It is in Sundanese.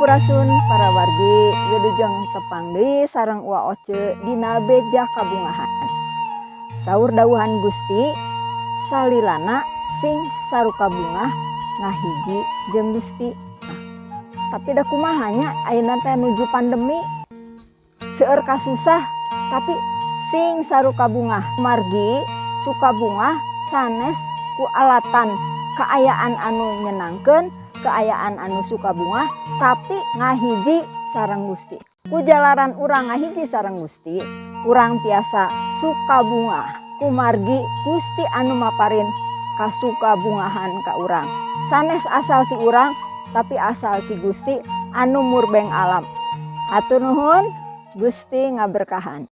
Sampurasun para wargi wilujeng tepang deui sareng Ua Oce dina beja kabungahan. Saur dawuhan Gusti, salilana sing saruka bungah ngahiji jeung Gusti. Tapi da kumahanya ayeuna teh nuju pandemi seueur kasusah tapi sing saruka bungah margi suka bungah sanes ku alatan kaayaan anu nyenangkeun, kaayaan anu suka bungah tapi ngahiji sareng Gusti. Ku jalaran urang ngahiji sareng Gusti, urang tiasa suka bungah ku margi Gusti anu maparin kasuka bungahan ka urang. Sanes asal ti urang tapi asal ti Gusti anu murbeng alam. Hatur nuhun, Gusti ngaberkahan.